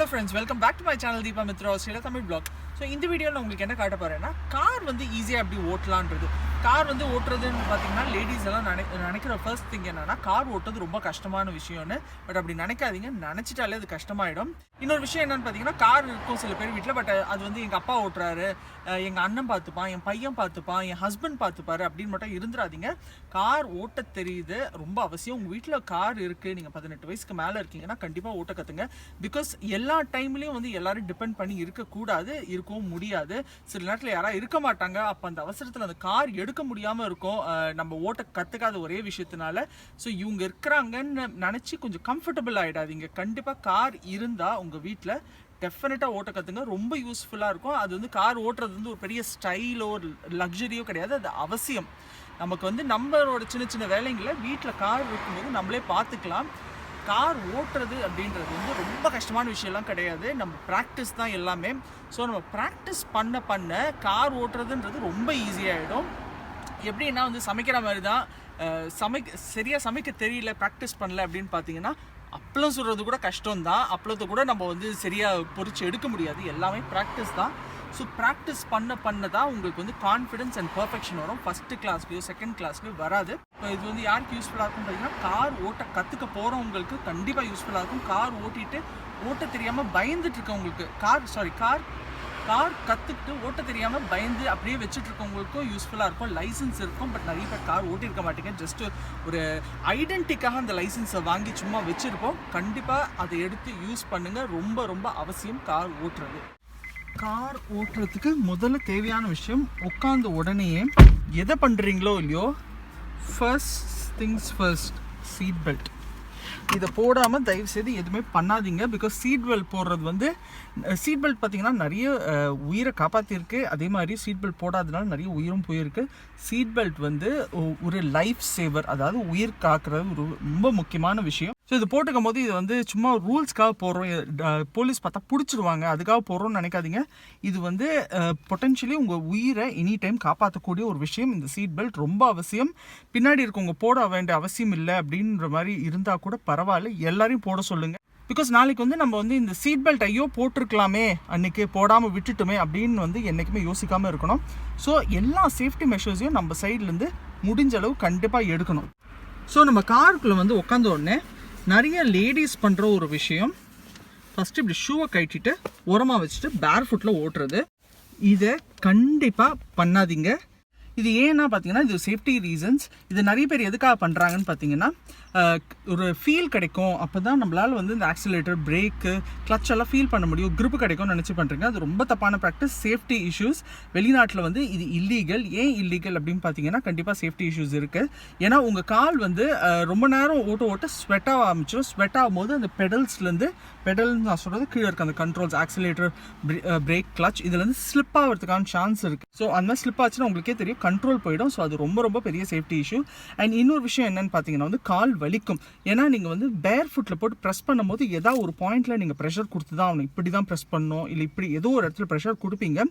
friends, welcome back to my channel Deepa Mitra Australia Tamil Blog. So இந்த வீடியோல உங்களுக்கு என்ன காட்ட போறேன்னா கார் வந்து ஈஸியா எப்படி ஓட்டலாம்ன்றது. கார் வந்து ஓட்டுறதுன்னு பாத்தீங்கன்னா லேடிஸ் எல்லாம் நினைக்கிற ஃபர்ஸ்ட் திங் என்னன்னா கார் ஓட்டுறது ரொம்ப கஷ்டமான விஷயம்னு. பட் அப்படி நினைக்காதீங்க, நினைச்சிட்டாலே அது கஷ்டமாயிடும். இன்னொரு விஷயம் என்னன்னு பாத்தீங்கன்னா கார் இருக்கும் சில பேர் வீட்டில், பட் அது வந்து எங்க அப்பா ஓட்டுறாரு, எங்க அண்ணன் பார்த்துப்பான், என் பையன் பார்த்துப்பான், என் ஹஸ்பண்ட் பார்த்துப்பாரு அப்படின்னு மட்டும் இருந்துடாதீங்க. கார் ஓட்ட தெரியுது ரொம்ப அவசியம். உங்க வீட்டில் கார் இருக்கு, நீங்க 18 வயசுக்கு மேல இருக்கீங்கன்னா கண்டிப்பா ஓட்ட கத்துங்க. பிகாஸ் எல்லா டைம்லயும் வந்து எல்லாரும் டிபெண்ட் பண்ணி இருக்கக்கூடாது, இருக்கவும் முடியாது. சில நேரத்தில் யாராவது இருக்க மாட்டாங்க, அப்போ அந்த அவசரத்தில் அந்த கார் எடுக்க முடியாமல் இருக்கும் நம்ம ஓட்ட கற்றுக்காத ஒரே விஷயத்தினால. ஸோ இவங்க இருக்கிறாங்கன்னு நினச்சி கொஞ்சம் கம்ஃபர்டபுள் ஆகிடாதீங்க. கண்டிப்பாக கார் இருந்தால் உங்கள் வீட்டில் டெஃபினட்டாக ஓட்ட கற்றுங்க, ரொம்ப யூஸ்ஃபுல்லாக இருக்கும். அது வந்து கார் ஓட்டுறது வந்து ஒரு பெரிய ஸ்டைலோ லக்ஸரியோ கிடையாது, அது அவசியம். நமக்கு வந்து நம்மளோட சின்ன சின்ன வேலைங்களை வீட்டில் கார் இருக்கும்போது நம்மளே பார்த்துக்கலாம். கார் ஓட்டுறது அப்படின்றது வந்து ரொம்ப கஷ்டமான விஷயம்லாம் கிடையாது, நம்ம ப்ராக்டிஸ் தான் எல்லாமே. ஸோ நம்ம ப்ராக்டிஸ் பண்ண கார் ஓட்டுறதுன்றது ரொம்ப ஈஸியாகிடும். எப்படின்னா வந்து சமைக்கிற மாதிரி தான், சரியாக சமைக்க தெரியல, ப்ராக்டிஸ் பண்ணல அப்படின்னு பார்த்தீங்கன்னா அப்பளம் சுடுறது கூட கஷ்டம்தான். அப்பளத்தை கூட நம்ம வந்து சரியாக பொறிச்சு எடுக்க முடியாது, எல்லாமே ப்ராக்டிஸ் தான். ஸோ ப்ராக்டிஸ் பண்ண தான் உங்களுக்கு வந்து கான்ஃபிடன்ஸ் அண்ட் பர்ஃபெக்ஷன் வரும். ஃபஸ்ட்டு கிளாஸ்லையோ செகண்ட் கிளாஸ்லையோ வராது. இப்போ இது வந்து யாருக்கு யூஸ்ஃபுல்லாக இருக்கும்னு பார்த்தீங்கன்னா கார் ஓட்ட கற்றுக்க போகிறவங்களுக்கு கண்டிப்பாக யூஸ்ஃபுல்லாக இருக்கும். கார் ஓட்டிட்டு ஓட்ட தெரியாமல் பயந்துட்டு இருக்கவங்களுக்கு, கார் கற்றுக்கிட்டு ஓட்ட தெரியாமல் பயந்து அப்படியே வச்சுட்டு இருக்கவங்களுக்கும் யூஸ்ஃபுல்லாக இருக்கும். லைசன்ஸ் இருக்கும், பட் நிறைய பேர் கார் ஓட்டியிருக்க மாட்டேங்க. ஜஸ்ட்டு ஒரு ஐடென்டிக்காக அந்த லைசன்ஸை வாங்கி சும்மா வச்சுருப்போம். கண்டிப்பாக அதை எடுத்து யூஸ் பண்ணுங்கள், ரொம்ப ரொம்ப அவசியம் கார் ஓட்டுறது. கார் ஓட்டுறதுக்கு முதல்ல தேவையான விஷயம், உட்காந்த உடனேயே எதை பண்ணுறீங்களோ இல்லையோ first things first, seat belt. இதை போடாமல் தயவுசெய்து எதுவுமே பண்ணாதீங்க. பிகாஸ் சீட் பெல்ட் போடுறது வந்து சீட் பெல்ட் பார்த்திங்கன்னா நிறைய உயிரை காப்பாற்றிருக்கு. அதே மாதிரி சீட் பெல்ட் போடாதனால நிறைய உயிரும் போயிருக்கு. சீட் பெல்ட் வந்து ஒரு லைஃப் சேவர், அதாவது உயிர் காக்கிறது ஒரு ரொம்ப முக்கியமான விஷயம். ஸோ இது போட்டுக்கும் போது இது வந்து சும்மா ரூல்ஸ்க்காக போடுறோம், போலீஸ் பார்த்தா பிடிச்சிடுவாங்க அதுக்காக போடுறோம்னு நினைக்காதீங்க. இது வந்து பொட்டென்ஷியலி உங்கள் உயிரை எனி டைம் காப்பாற்றக்கூடிய ஒரு விஷயம். இந்த சீட் பெல்ட் ரொம்ப அவசியம். பின்னாடி இருக்கவங்க போட வேண்டிய அவசியம் இல்லை அப்படின்ற மாதிரி இருந்தால் கூட பரவாயில்ல, எல்லாரையும் போட சொல்லுங்கள். பிகாஸ் நாளைக்கு வந்து நம்ம வந்து இந்த சீட் பெல்ட் ஐயோ போட்டிருக்கலாமே, அன்றைக்கி போடாமல் விட்டுட்டுமே அப்படின்னு வந்து என்றைக்குமே யோசிக்காமல் இருக்கணும். ஸோ எல்லா சேஃப்டி மெஷர்ஸையும் நம்ம சைட்லேருந்து முடிஞ்ச அளவு கண்டிப்பாக எடுக்கணும். ஸோ நம்ம காருக்குள்ளே வந்து உட்காந்த உடனே நிறைய லேடிஸ் பண்ணுற ஒரு விஷயம், ஃபஸ்ட்டு இப்படி ஷூவை கட்டிட்டு உரமாக வச்சுட்டு பேர் ஃபுட்டில் ஓட்டுறது. இதை கண்டிப்பாக பண்ணாதீங்க. இது ஏன்னா பார்த்தீங்கன்னா இது சேஃப்டி ரீசன்ஸ். இது நிறைய பேர் எதுக்காக பண்ணுறாங்கன்னு பார்த்தீங்கன்னா ஒரு ஃபீல் கிடைக்கும், அப்போ தான் நம்மளால் வந்து இந்த ஆக்சிலேட்டர், பிரேக்கு, கிளச் எல்லாம் ஃபீல் பண்ண முடியும், grip கிடைக்கும்னு நினச்சி பண்ணுறீங்க. அது ரொம்ப தப்பான ப்ராக்டிஸ், சேஃப்டி இஷ்யூஸ். வெளிநாட்டில் வந்து இது இல்லீகல். ஏன் இல்லீகல் அப்படின்னு பார்த்தீங்கன்னா கண்டிப்பாக சேஃப்டி இஷ்யூஸ் இருக்குது. ஏன்னா உங்கள் கால் வந்து ரொம்ப நேரம் ஓட்ட ஸ்வெட் ஆக ஆரம்பிச்சிடும். ஸ்வெட் ஆகும்போது அந்த பெடல்னு நான் சொல்கிறது கீழே இருக்க அந்த கண்ட்ரோல்ஸ், ஆக்சிலேட்டர், பிரேக், கிளச், இதுலேருந்து ஸ்லிப் ஆகிறதுக்கான சான்ஸ் இருக்குது. ஸோ அந்த மாதிரி ஸ்லிப் ஆச்சுன்னா உங்களுக்கே தெரியும், கண்ட்ரோல் போயிடும். ஸோ அது ரொம்ப ரொம்ப பெரிய சேஃப்டி இஷ்யூ. அண்ட் இன்னொரு விஷயம் என்னென்னு பார்த்தீங்கன்னா வந்து கால் வலிக்கும். ஏன்னா நீங்கள் வந்து பேர் ஃபுட்டில் போட்டு ப்ரெஸ் பண்ணும்போது ஏதாவது ஒரு பாயிண்டில் நீங்கள் ப்ரெஷர் கொடுத்து தான் அவனை இப்படி தான் ப்ரெஸ் பண்ணணும், இல்லை இப்படி ஏதோ ஒரு இடத்துல ப்ரெஷர் கொடுப்பீங்க.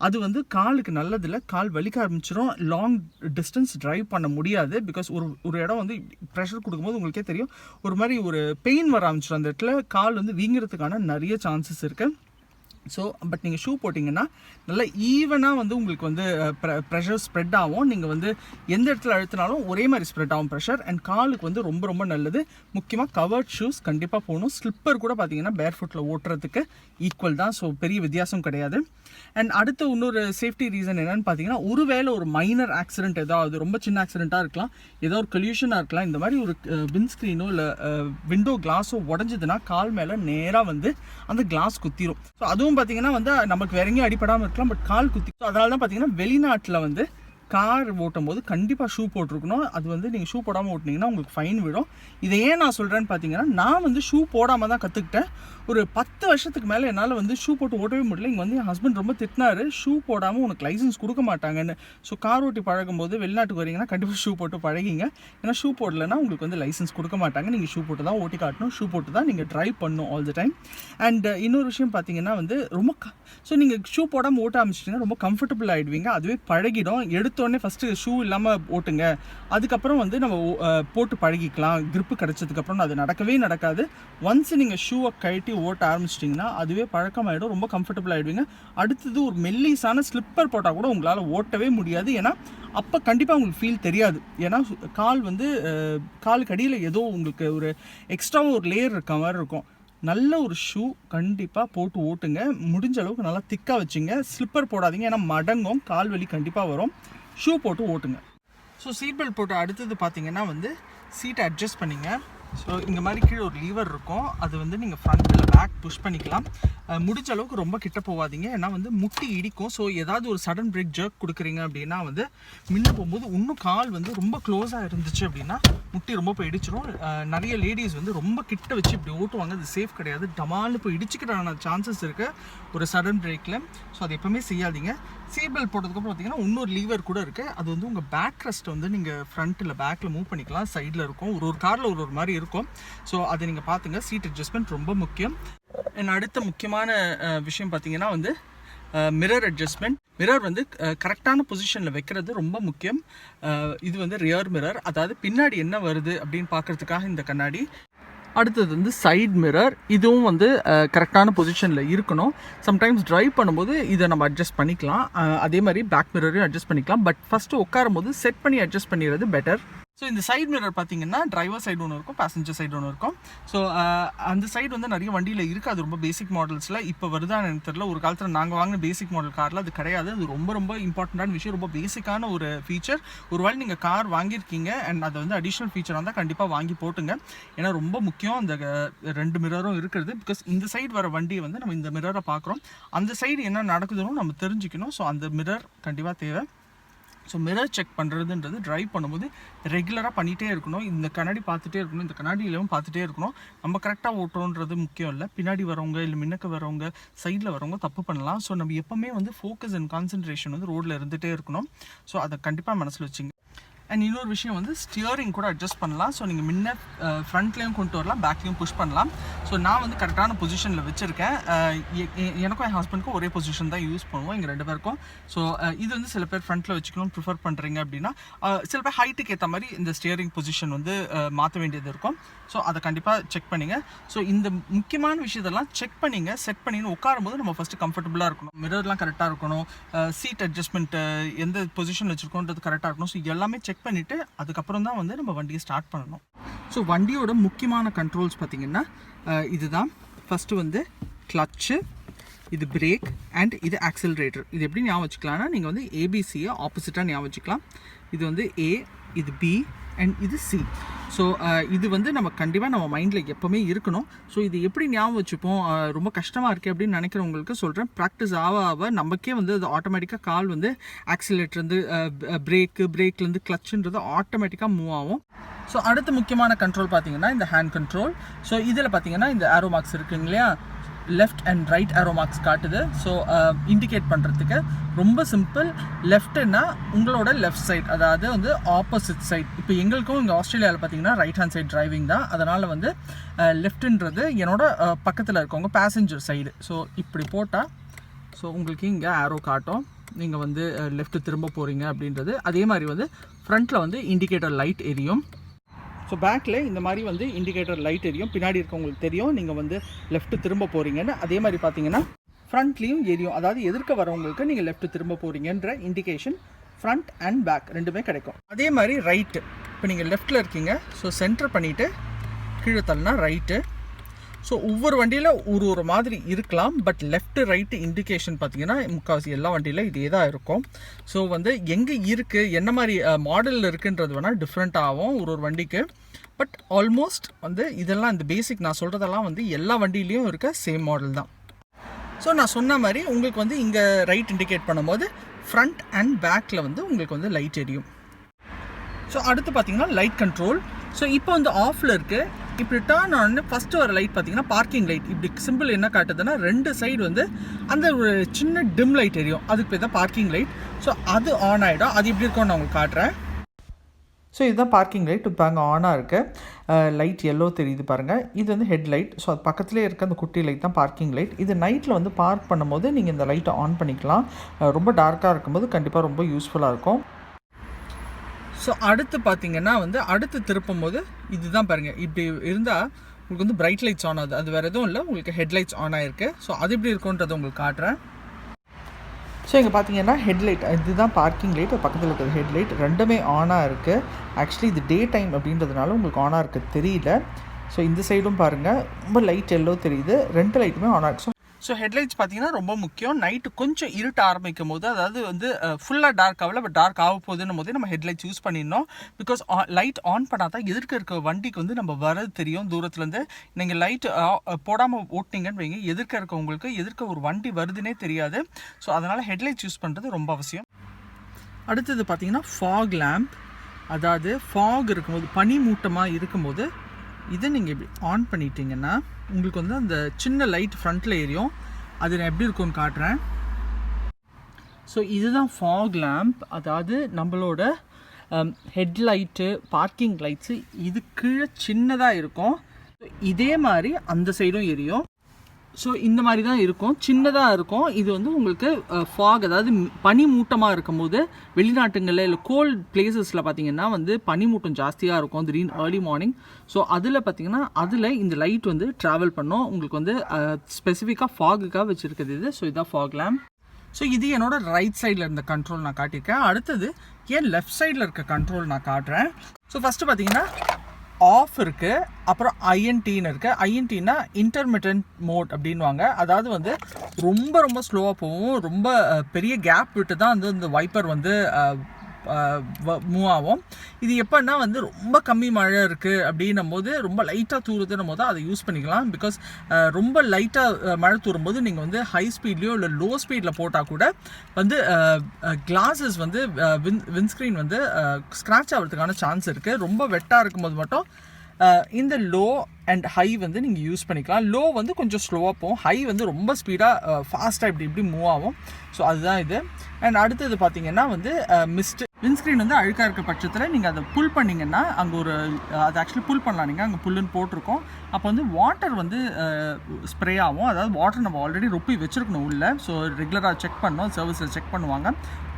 அது வந்து காலுக்கு நல்லதில்லை, கால் வலிக்க ஆரம்பிச்சிடும். லாங் டிஸ்டன்ஸ் ட்ரைவ் பண்ண முடியாது. பிகாஸ் ஒரு இடம் வந்து ப்ரெஷர் கொடுக்கும்போது உங்களுக்கே தெரியும் ஒரு மாதிரி ஒரு பெயின் வர ஆரம்பிச்சிடும். அந்த இடத்துல கால் வந்து வீங்கிறதுக்கான நிறைய சான்சஸ் இருக்குது. ஸோ பட் நீங்கள் ஷூ போட்டிங்கன்னா நல்லா ஈவனாக வந்து உங்களுக்கு வந்து ப்ரெஷர் ஸ்ப்ரெட் ஆகும். நீங்கள் வந்து எந்த இடத்துல அழுத்தினாலும் ஒரே மாதிரி ஸ்ப்ரெட் ஆகும் ப்ரெஷர். அண்ட் காலுக்கு வந்து ரொம்ப ரொம்ப நல்லது. முக்கியமாக கவர்ட் ஷூஸ் கண்டிப்பாக போகணும். ஸ்லிப்பர் கூட பார்த்தீங்கன்னா பேர் ஃபுட்டில் ஓட்டுறதுக்கு ஈக்குவல் தான். ஸோ பெரிய வித்தியாசம் கிடையாது. அண்ட் அடுத்த இன்னொரு சேஃப்டி ரீசன் என்னென்னு பார்த்தீங்கன்னா ஒருவேளை ஒரு மைனர் ஆக்சிடென்ட், ஏதாவது ரொம்ப சின்ன ஆக்சிடென்ட்டாக இருக்கலாம், ஏதோ ஒரு கல்யூஷனாக இருக்கலாம், இந்த மாதிரி ஒரு விண்ட்ஸ்க்ரீனோ இல்லை விண்டோ கிளாஸோ உடஞ்சதுன்னா கால் மேலே நேராக வந்து அந்த கிளாஸ் குத்திரும். ஸோ அதுவும் பார்த்தீங்கன்னா வந்து நமக்கு வேற எங்கேயும் அடிப்படாமல் இருக்கலாம், பட் கால் குத்தி. ஸோ அதனால தான் பார்த்தீங்கன்னா வெளிநாட்டில் வந்து கார் ஓட்டும் போது கண்டிப்பாக ஷூ போட்டிருக்கணும். அது வந்து நீங்கள் ஷூ போடாமல் ஓட்டினீங்கன்னா உங்களுக்கு ஃபைன் விடும். இதை ஏன் நான் சொல்கிறேன்னு பார்த்தீங்கன்னா நான் வந்து ஷூ போடாமல் தான் கற்றுக்கிட்டேன். ஒரு 10 வருஷத்துக்கு மேலே என்னால் வந்து ஷூ போட்டு ஓட்டவே முடியல. இங்கே வந்து என் ஹஸ்பண்ட் ரொம்ப திட்டினாரு, ஷூ போடாமல் உனக்கு லைசன்ஸ் கொடுக்க மாட்டாங்கன்னு. ஸோ கார் ஓட்டி பழகும் போது வெளிநாட்டுக்கு வரீங்கன்னா கண்டிப்பாக ஷூ போட்டு பழகிங்க. ஏன்னா ஷூ போடலைன்னா உங்களுக்கு வந்து லைசன்ஸ் கொடுக்க மாட்டாங்க. நீங்கள் ஷூ போட்டு தான் ஓட்டி காட்டணும், ஷூ போட்டு தான் நீங்கள் ட்ரைவ் பண்ணணும் ஆல் த டைம். அண்ட் இன்னொரு விஷயம் பார்த்தீங்கன்னா வந்து ரொம்ப ஸோ நீங்கள் ஷூ போடாமல் ஓட்ட ஆரம்பிச்சிட்டிங்கன்னா ரொம்ப கம்ஃபர்டபுள் ஆகிடுவீங்க. அதுவே பழகிடும். எடுத்த உடனே ஃபஸ்ட்டு ஷூ இல்லாமல் ஓட்டுங்க, அதுக்கப்புறம் வந்து நம்ம போட்டு பழகிக்கலாம், க்ரிப்பு கிடச்சதுக்கப்புறம் அது நடக்கவே நடக்காது. ஒன்ஸ் நீங்கள் ஷூவை கழட்டி ஓட்ட ஆரம்பிச்சிட்டிங்கன்னா அதுவே பழக்கமாகிடும், ரொம்ப கம்ஃபர்டபுள் ஆகிடுவீங்க. அடுத்தது ஒரு மெல்லிஸான ஸ்லிப்பர் போட்டால் கூட உங்களால் ஓட்டவே முடியாது. ஏன்னா அப்போ கண்டிப்பாக உங்களுக்கு ஃபீல் தெரியாது. ஏன்னா காலுக்கு அடியில் ஏதோ உங்களுக்கு ஒரு எக்ஸ்ட்ராவாக ஒரு லேயர் இருக்க மாதிரி இருக்கும். நல்ல ஒரு ஷூ கண்டிப்பாக போட்டு ஓட்டுங்க. முடிஞ்ச அளவுக்கு நல்லா திக்காக வச்சுங்க. ஸ்லிப்பர் போடாதீங்க, ஏன்னா மடங்கும், கால் வலி கண்டிப்பாக வரும். ஷூ போட்டு ஓட்டுங்க. ஸோ சீட் பெல்ட் போட்டு அடுத்தது பார்த்தீங்கன்னா வந்து சீட்டை அட்ஜஸ்ட் பண்ணிங்க. ஸோ இந்த மாதிரி கீழே ஒரு லீவர் இருக்கும், அது வந்து நீங்கள் ஃப்ரண்ட்டில் பேக் புஷ் பண்ணிக்கலாம். முடிஞ்ச அளவுக்கு ரொம்ப கிட்ட போகாதீங்க, ஏன்னா வந்து முட்டி இடிக்கும். ஸோ ஏதாவது ஒரு சடன் பிரேக் ஜர்க் கொடுக்குறீங்க அப்படின்னா வந்து முன்ன போகும்போது இன்னும் கால் வந்து ரொம்ப க்ளோஸாக இருந்துச்சு அப்படின்னா முட்டி ரொம்ப போய் இடிச்சிடும். நிறைய லேடிஸ் வந்து ரொம்ப கிட்ட வச்சு இப்படி ஓட்டுவாங்க, அது சேஃப் கிடையாது. டமால்னு போய் இடிச்சிக்கிறான சான்சஸ் இருக்குது ஒரு சடன் பிரேக்கில். ஸோ அது எப்போவுமே செய்யாதீங்க. சீட் பெல்ட் போட்டதுக்கப்புறம் பார்த்தீங்கன்னா இன்னொரு லீவர் கூட இருக்குது, அது வந்து உங்கள் பேக் ரெஸ்ட் வந்து நீங்கள் ஃப்ரண்ட்டில் பேக்கில் மூவ் பண்ணிக்கலாம். சைடில் இருக்கும், ஒரு காரில் ஒரு மாதிரி இருக்கும். ஸோ அதை நீங்கள் பார்த்துங்க. சீட் அட்ஜஸ்ட்மெண்ட் ரொம்ப முக்கியம். அடுத்த முக்கியமான விஷயம் பார்த்தீங்கன்னா வந்து மிரர் அட்ஜஸ்ட்மெண்ட். மிரர் வந்து கரெக்டான பொசிஷனில் வைக்கிறது ரொம்ப முக்கியம். இது வந்து ரியர் மிரர், அதாவது பின்னாடி என்ன வருது அப்படின்னு பார்க்குறதுக்காக இந்த கண்ணாடி. அடுத்தது வந்து சைட் மிரர், இதுவும் வந்து கரெக்டான பொசிஷனில் இருக்கணும். சம்டைம்ஸ் ட்ரைவ் பண்ணும்போது இதை நம்ம அட்ஜஸ்ட் பண்ணிக்கலாம். அதே மாதிரி பேக் மிரரையும் அட்ஜஸ்ட் பண்ணிக்கலாம். பட் ஃபஸ்ட்டு உட்காரும் போது செட் பண்ணி அட்ஜஸ்ட் பண்ணிடுறது பெட்டர். ஸோ இந்த சைட் மிரர் பார்த்தீங்கன்னா டிரைவர் சைடு ஒன்று இருக்கும், பேசஞ்சர் சைடு ஒன்று இருக்கும். ஸோ அந்த சைடு வந்து நிறைய வண்டியில் இருக்குது, அது ரொம்ப பேசிக் மாடல்ஸில். இப்போ வருதான்னு எனக்கு தெரியல. ஒரு காலத்தில் நாங்கள் வாங்கின பேசிக் மாடல் காரில் அது கிடையாது. அது ரொம்ப ரொம்ப இம்பார்ட்டண்ட்டான விஷயம், ரொம்ப பேசிக்கான ஒரு ஃபீச்சர். ஒருவேளை நீங்கள் கார் வாங்கியிருக்கீங்க அண்ட் அதை வந்து அடிஷ்னல் ஃபீச்சராக இருந்தால் கண்டிப்பாக வாங்கி போட்டுங்க. ஏன்னா ரொம்ப முக்கியம் அந்த 2 மிரரும் இருக்கிறது. பிகாஸ் இந்த சைடு வர வண்டியை வந்து நம்ம இந்த மிரரை பார்க்குறோம், அந்த சைடு என்ன நடக்குதுன்னு நம்ம தெரிஞ்சுக்கணும். ஸோ அந்த மிரர் கண்டிப்பாக தேவை. ஸோ மிரர் செக் பண்ணுறதுன்றது ட்ரைவ் பண்ணும்போது ரெகுலராக பண்ணிகிட்டே இருக்கணும். இந்த கண்ணாடி பார்த்துட்டே இருக்கணும், இந்த கண்ணாடியிலும் பார்த்துட்டே இருக்கணும். நம்ம கரெக்டாக ஓட்டுறோன்றது முக்கியம் இல்லை. பின்னாடி வரவங்க இல்லை முன்னக்க வரவங்க சைடில் வரவங்க தப்பு பண்ணலாம். ஸோ நம்ம எப்போவுமே வந்து ஃபோக்கஸ் அண்ட் கான்சன்ட்ரேஷன் வந்து ரோட்டில் இருந்துகிட்டே இருக்கணும். ஸோ அதை கண்டிப்பாக மனசில் வச்சுங்க. அண்ட் இன்னொரு விஷயம் வந்து ஸ்டியரிங் கூட அட்ஜஸ்ட் பண்ணலாம். ஸோ நீங்கள் முன்ன ஃப்ரண்ட்லேயும் கொண்டு வரலாம், பேக்லேயும் புஷ் பண்ணலாம். ஸோ நான் வந்து கரெக்டான பொசிஷனில் வச்சுருக்கேன். எனக்கும் என் ஹஸ்பண்டுக்கும் ஒரே பொசிஷன் தான் யூஸ் பண்ணுவோம், எங்கள் 2 பேருக்கும். ஸோ இது வந்து சில பேர் ஃப்ரண்ட்டில் வச்சுக்கணும்னு ப்ரிஃபர் பண்ணுறீங்க அப்படின்னா, சில பேர் ஹைட்டுக்கு ஏற்ற மாதிரி இந்த ஸ்டியரிங் பொசிஷன் வந்து மாற்ற வேண்டியது இருக்கும். ஸோ அதை கண்டிப்பாக செக் பண்ணிங்க. ஸோ இந்த முக்கியமான விஷயத்தெல்லாம் செக் பண்ணிங்க, செட் பண்ணின்னு உட்காரும்போது நம்ம ஃபஸ்ட்டு கம்ஃபர்டபுளாக இருக்கணும், மிரர்லாம் கரெக்டாக இருக்கணும், சீட் அட்ஜஸ்ட்மெண்ட் எந்த பொசிஷன் வச்சுருக்கோன்றது கரெக்டாக இருக்கணும். ஸோ எல்லாமே செக் பண்ணிவிட்டு அதுக்கப்புறம் தான் வந்து நம்ம வண்டியை ஸ்டார்ட் பண்ணணும். ஸோ வண்டியோட முக்கியமான கண்ட்ரோல்ஸ் பார்த்திங்கன்னா இதுதான். ஃபஸ்ட்டு வந்து கிளச்சு, இது பிரேக் அண்ட் இது ஆக்சிலரேட்டர். இது எப்படி ஞாபகம் வச்சுக்கலாம்னா, நீங்கள் வந்து ஏபிசியை ஆப்போசிட்டாக ஞாபகம் வச்சுக்கலாம். இது வந்து ஏ, இது பி அண்ட் இது சி. ஸோ இது வந்து நம்ம கண்டிப்பாக நம்ம மைண்டில் எப்போவுமே இருக்கணும். ஸோ இது எப்படி ஞாபகம் வச்சுப்போம், ரொம்ப கஷ்டமாக இருக்குது அப்படின்னு நினைக்கிறவங்களுக்கு சொல்கிறேன். ப்ராக்டிஸ் ஆக நமக்கே வந்து அது ஆட்டோமேட்டிக்காக கால் வந்து ஆக்சிலேட்டர்லேருந்து பிரேக்லேருந்து கிளச்சுன்றது ஆட்டோமேட்டிக்காக மூவ் ஆகும். ஸோ அடுத்த முக்கியமான கண்ட்ரோல் பார்த்தீங்கன்னா இந்த ஹேண்ட் கண்ட்ரோல். ஸோ இதில் பார்த்தீங்கன்னா இந்த ஆரோ மார்க்ஸ் இருக்குங்க இல்லையா, left and right arrow marks காட்டுது. ஸோ இண்டிகேட் பண்ணுறதுக்கு ரொம்ப சிம்பிள். லெஃப்ட்டுன்னா உங்களோட லெஃப்ட் சைட், அதாவது வந்து ஆப்போசிட் சைட். இப்போ எங்களுக்கும் இங்கே ஆஸ்திரேலியாவில் பார்த்தீங்கன்னா ரைட் ஹேண்ட் சைட் டிரைவிங் தான், அதனால் வந்து லெஃப்ட்டுன்றது என்னோட பக்கத்தில் இருக்கவங்க பேசஞ்சர் சைடு. ஸோ இப்படி போட்டால் ஸோ உங்களுக்கு இங்கே ஆரோ காட்டும், நீங்கள் வந்து லெஃப்ட்டு திரும்ப போகிறீங்க அப்படின்றது. அதே மாதிரி வந்து ஃப்ரண்ட்டில் வந்து இண்டிகேட்டர் லைட் எரியும். ஸோ பேக்கில் இந்த மாதிரி வந்து இண்டிகேட்டர் லைட் எரியும், பின்னாடி இருக்கவங்களுக்கு தெரியும் நீங்கள் வந்து லெஃப்ட்டு திரும்ப போகிறீங்கன்னு. அதே மாதிரி பார்த்தீங்கன்னா ஃப்ரண்ட்லேயும் எரியும், அதாவது எதிர்க்க வரவங்களுக்கு நீங்கள் லெஃப்ட்டு திரும்ப போகிறீங்கன்ற இண்டிகேஷன் ஃப்ரண்ட் அண்ட் பேக் ரெண்டுமே கிடைக்கும். அதே மாதிரி ரைட்டு, இப்போ நீங்கள் லெஃப்ட்டில் இருக்கீங்க, ஸோ சென்டர் பண்ணிவிட்டு கீழே தள்ளினா ரைட்டு. ஸோ ஒவ்வொரு வண்டியில் ஒரு மாதிரி இருக்கலாம், பட் லெஃப்ட்டு ரைட்டு இண்டிகேஷன் பார்த்தீங்கன்னா முக்கால்வாசி எல்லா வண்டியில் இதே தான் இருக்கும். ஸோ வந்து எங்கே இருக்குது, என்ன மாதிரி மாடலில் இருக்குன்றது வேணால் டிஃப்ரெண்ட் ஆகும் ஒரு வண்டிக்கு. பட் ஆல்மோஸ்ட் வந்து இதெல்லாம் இந்த பேசிக் நான் சொல்கிறதெல்லாம் வந்து எல்லா வண்டியிலையும் இருக்க சேம் மாடல் தான். ஸோ நான் சொன்ன மாதிரி உங்களுக்கு வந்து இங்கே ரைட் இண்டிகேட் பண்ணும்போது ஃப்ரண்ட் அண்ட் பேக்கில் வந்து உங்களுக்கு வந்து லைட் எரியும். ஸோ அடுத்து பார்த்தீங்கன்னா லைட் கண்ட்ரோல். ஸோ இப்போ வந்து ஆஃபில் இருக்குது. இப்படி டர்ன் ஆன்னு ஃபஸ்ட்டு வர லைட் பார்த்தீங்கன்னா பார்க்கிங் லைட். இப்படி சிம்பிள் என்ன காட்டுதுன்னா 2 சைடு வந்து அந்த ஒரு சின்ன டிம் லைட் எரியும், அதுக்கு பேர் தான் பார்க்கிங் லைட். ஸோ அது ஆன் ஆகிடும். அது எப்படி இருக்கும்னு நான் உங்களுக்கு காட்டுறேன். ஸோ இதுதான் பார்க்கிங் லைட். இப்போ அங்கே ஆனாக இருக்குது, லைட் எல்லோ தெரியுது பாருங்கள், இது வந்து ஹெட் லைட். ஸோ அது பக்கத்துலேயே இருக்க அந்த குட்டி லைட் தான் பார்க்கிங் லைட். இது நைட்டில் வந்து பார்க் பண்ணும்போது நீங்கள் இந்த லைட்டை ஆன் பண்ணிக்கலாம். ரொம்ப டார்க்காக இருக்கும்போது கண்டிப்பாக ரொம்ப யூஸ்ஃபுல்லாக இருக்கும். ஸோ அடுத்து பார்த்தீங்கன்னா வந்து அடுத்து திருப்பும் போது இதுதான் பாருங்கள், இப்படி இருந்தால் உங்களுக்கு வந்து பிரைட் லைட்ஸ் ஆன் ஆகுது. அது வேறு எதுவும் இல்லை, உங்களுக்கு ஹெட்லைட்ஸ் ஆன் ஆகிருக்கு. ஸோ அது எப்படி இருக்குன்றதை உங்களுக்கு காட்டுறேன். ஸோ இங்கே பார்த்தீங்கன்னா ஹெட்லைட், இதுதான் பார்க்கிங் லைட், பக்கத்தில் இருக்கிற ஹெட்லைட் ரெண்டுமே ஆனாக இருக்குது. ஆக்சுவலி இது டே டைம் அப்படின்றதுனால உங்களுக்கு ஆனாக இருக்குது தெரியல. ஸோ இந்த சைடும் பாருங்கள் ரொம்ப லைட் எல்லோ தெரியுது, ரெண்டு லைட்டுமே ஆன் ஆகுது. ஸோ ஹெட்லைட்ஸ் பார்த்தீங்கன்னா ரொம்ப முக்கியம். நைட்டு கொஞ்சம் இருட்ட ஆரம்பிக்கும் போது, அதாவது வந்து ஃபுல்லாக டார்க் ஆகல, பட் டார்க் ஆக போகுதுன்னும் போதே நம்ம ஹெட்லைட்ஸ் யூஸ் பண்ணிடணும். பிகாஸ் லைட் ஆன் பண்ணால் தான் எதிர்க்க இருக்க வண்டிக்கு வந்து நம்ம வரது தெரியும் தூரத்துலேருந்து. நீங்கள் லைட் போடாமல் ஓட்டினீங்கன்னு வைங்க, எதிர்க்க இருக்கவங்களுக்கு எதிர்க்க ஒரு வண்டி வருதுன்னே தெரியாது. ஸோ அதனால் ஹெட்லைட்ஸ் யூஸ் பண்ணுறது ரொம்ப அவசியம். அடுத்தது பார்த்தீங்கன்னா ஃபாக் லேம்ப், அதாவது ஃபாக் இருக்கும்போது, பனி மூட்டமாக இருக்கும்போது இதை நீங்கள் இப்படி ஆன் பண்ணிட்டீங்கன்னா உங்களுக்கு வந்து அந்த சின்ன லைட் ஃப்ரண்ட்டில் ஏரியும். அது நான் எப்படி இருக்கும்னு காட்டுறேன். ஸோ இதுதான் ஃபாக் லேம்ப், அதாவது நம்மளோட ஹெட்லைட்டு, பார்க்கிங் லைட்ஸு இது கீழே சின்னதாக இருக்கும். இதே மாதிரி அந்த சைடும் எரியும். ஸோ இந்த மாதிரி தான் இருக்கும், சின்னதாக இருக்கும். இது வந்து உங்களுக்கு ஃபாக், அதாவது பனி மூட்டமாக இருக்கும் போது வெளிநாட்டுங்களில் இல்லை கோல்ட் பிளேசஸில் பார்த்திங்கன்னா வந்து பனிமூட்டம் ஜாஸ்தியாக இருக்கும் திடீர்னு ஏர்லி மார்னிங். ஸோ அதில் பார்த்திங்கன்னா அதில் இந்த லைட் வந்து ட்ராவல் பண்ணோம். உங்களுக்கு வந்து ஸ்பெசிஃபிக்காக ஃபாகுக்காக வச்சுருக்குது இது. ஸோ இதுதான் ஃபாக் லேம்ப். ஸோ இது என்னோட ரைட் சைடில் இருந்த கண்ட்ரோல் நான் காட்டியிருக்கேன். அடுத்தது ஏன் லெஃப்ட் சைடில் இருக்க கண்ட்ரோல் நான் காட்டுறேன். ஸோ ஃபஸ்ட்டு பார்த்திங்கன்னா ஆஃப் இருக்குது, அப்புறம் ஐஎன்டின்னு இருக்குது. ஐஎன்டின்னா இன்டர்மிட்டன்ட் மோட் அப்படின்வாங்க. அதாவது வந்து ரொம்ப ரொம்ப ஸ்லோவாக போகும், ரொம்ப பெரிய கேப் விட்டு தான் வந்து இந்த வைப்பர் வந்து மூவ் ஆகும். இது எப்போன்னா வந்து ரொம்ப கம்மி மழை இருக்குது அப்படின்னும் போது, ரொம்ப லைட்டாக தூருதுன்னும் போது அதை யூஸ் பண்ணிக்கலாம். பிகாஸ் ரொம்ப லைட்டாக மழை தூரும்போது நீங்கள் வந்து ஹை ஸ்பீட்லேயோ இல்லை லோ ஸ்பீடில் போட்டால் கூட வந்து கிளாஸஸ் வந்து விண்ட்ஸ்க்ரீன் வந்து ஸ்க்ராட்ச் ஆகிறதுக்கான சான்ஸ் இருக்குது. ரொம்ப வெட்டாக இருக்கும்போது மட்டும் இந்த லோ அண்ட் ஹை வந்து நீங்கள் யூஸ் பண்ணிக்கலாம். லோ வந்து கொஞ்சம் ஸ்லோவாக போகும், ஹை வந்து ரொம்ப ஸ்பீடாக ஃபாஸ்ட்டாக இப்படி மூவ் ஆகும். ஸோ அதுதான் இது. அண்ட் அடுத்தது பார்த்தீங்கன்னா வந்து மிஸ்ட் விண்ட்ஸ்க்ரீன் வந்து அழுக்காக இருக்க பட்சத்தில் நீங்கள் அதை புல் பண்ணிங்கன்னா, அங்கே ஒரு அதை ஆக்சுவலி புல் பண்ணலாம். நீங்கள் அங்கே புல்லுன்னு போட்டிருக்கோம். அப்போ வந்து வாட்டர் வந்து ஸ்ப்ரே ஆகும். அதாவது வாட்டர் நம்ம ஆல்ரெடி ரொப்பி வச்சுருக்கணும் உள்ள. ஸோ ரெகுலராக செக் பண்ணோம், சர்வீஸில் செக் பண்ணுவாங்க.